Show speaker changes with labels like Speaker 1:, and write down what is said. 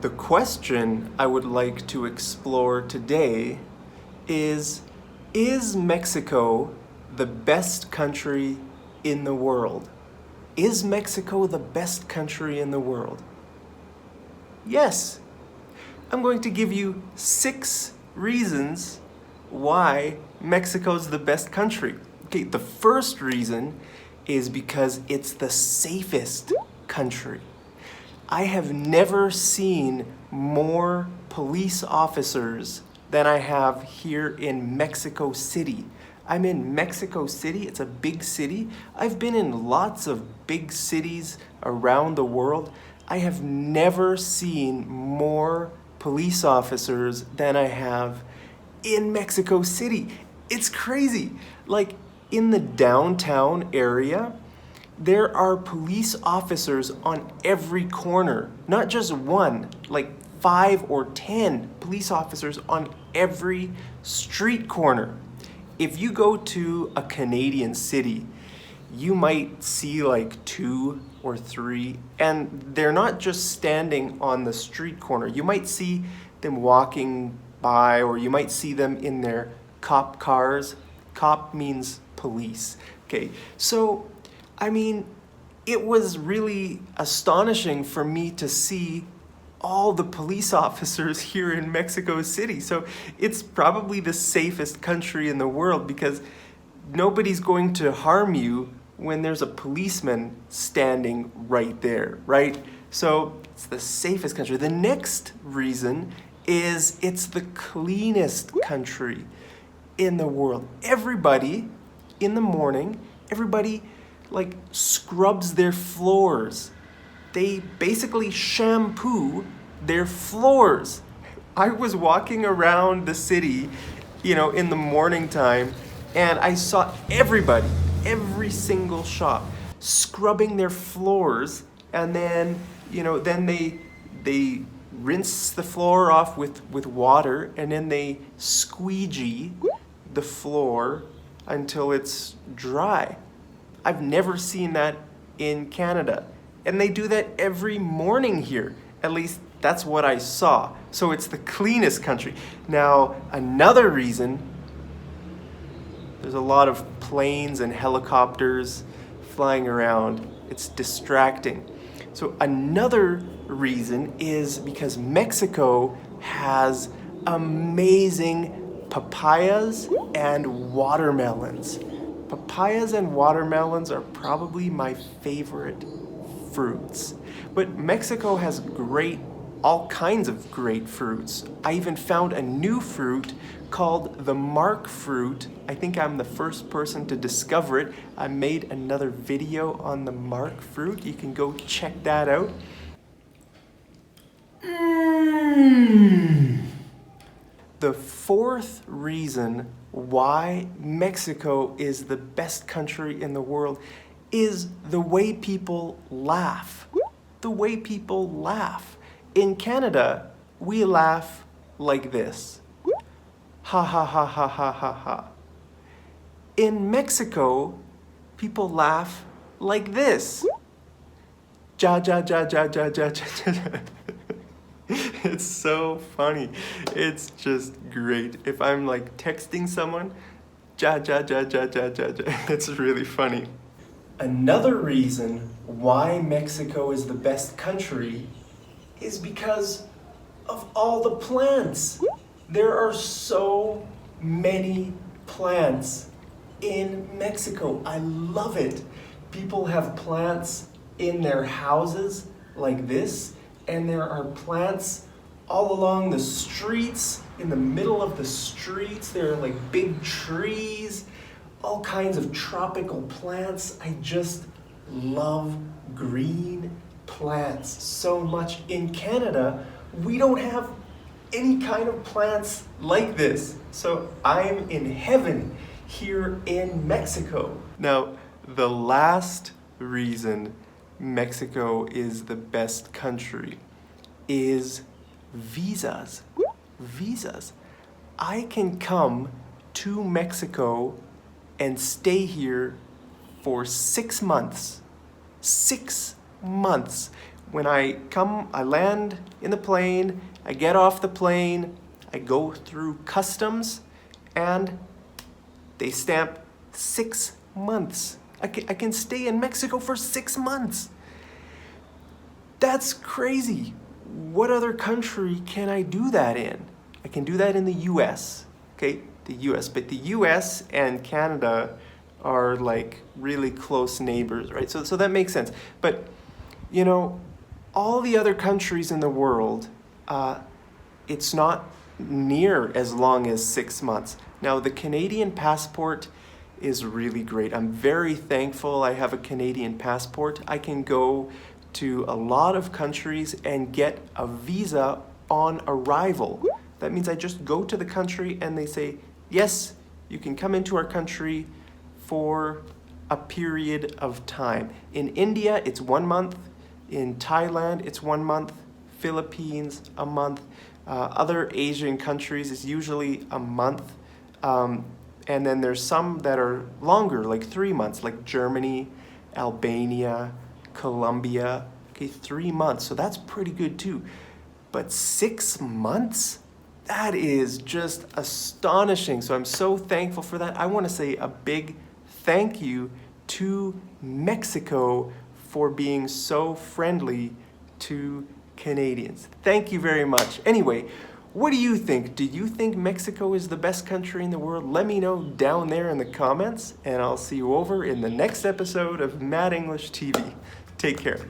Speaker 1: The question I would like to explore today is Mexico the best country in the world? Is Mexico the best country in the world? Yes. I'm going to give you 6 reasons why Mexico's the best country. Okay, the first reason is because it's the safest country. I have never seen more police officers than I have here in Mexico City. I'm in Mexico City, it's a big city. I've been in lots of big cities around the world. I have never seen more police officers than I have in Mexico City. It's crazy. Like in the downtown area, there are police officers on every corner, not just one, like 5 or 10 police officers on every street corner. If you go to a Canadian city, you might see like 2 or 3, and they're not just standing on the street corner. You might see them walking by, or you might see them in their cop cars. Cop means police. Okay, so I mean, it was really astonishing for me to see all the police officers here in Mexico City. So it's probably the safest country in the world because nobody's going to harm you when there's a policeman standing right there, right? So it's the safest country. The next reason is it's the cleanest country in the world. Everybody in the morning, everybody like scrubs their floors. They basically shampoo their floors. I was walking around the city, in the morning time, and I saw everybody, every single shop, scrubbing their floors, and then, then they rinse the floor off with water, and then they squeegee the floor until it's dry. I've never seen that in Canada. And they do that every morning here. At least that's what I saw. So it's the cleanest country. Now, another reason, there's a lot of planes and helicopters flying around. It's distracting. So another reason is because Mexico has amazing papayas and watermelons. Papayas and watermelons are probably my favorite fruits. But Mexico has all kinds of great fruits. I even found a new fruit called the mark fruit. I think I'm the first person to discover it. I made another video on the mark fruit. You can go check that out. The fourth reason why Mexico is the best country in the world is the way people laugh. The way people laugh. In Canada, we laugh like this. Ha ha ha ha ha ha ha. In Mexico, people laugh like this. Ja ja ja ja ja ja ja ja. It's so funny. It's just great. If I'm like texting someone, ja ja ja ja ja ja ja. It's really funny. Another reason why Mexico is the best country is because of all the plants. There are so many plants in Mexico. I love it. People have plants in their houses like this, and there are plants all along the streets, in the middle of the streets. There are like big trees, all kinds of tropical plants. I just love green plants so much. In Canada, we don't have any kind of plants like this. So I'm in heaven here in Mexico. Now, the last reason Mexico is the best country is visas. Visas. I can come to Mexico and stay here for 6 months. 6 months when I land in the plane, I get off the plane, I go through customs, and they stamp 6 months. I can stay in Mexico for 6 months. That's crazy. What other country can I do that in? I can do that in the US, okay? The US, but the US and Canada are like really close neighbors, right? So that makes sense. But, you know, all the other countries in the world, it's not near as long as 6 months. Now, the Canadian passport is really great. I'm very thankful I have a Canadian passport. I can go to a lot of countries and get a visa on arrival. That means I just go to the country and they say, yes, you can come into our country for a period of time. In India, it's 1 month. In Thailand, it's 1 month. Philippines, a month. Other Asian countries is usually a month. And then there's some that are longer, like 3 months, like Germany, Albania, Colombia. Okay, 3 months. So that's pretty good too. But 6 months? That is just astonishing. So I'm so thankful for that. I want to say a big thank you to Mexico for being so friendly to Canadians. Thank you very much. Anyway, what do you think? Do you think Mexico is the best country in the world? Let me know down there in the comments, and I'll see you over in the next episode of Mad English TV. Take care.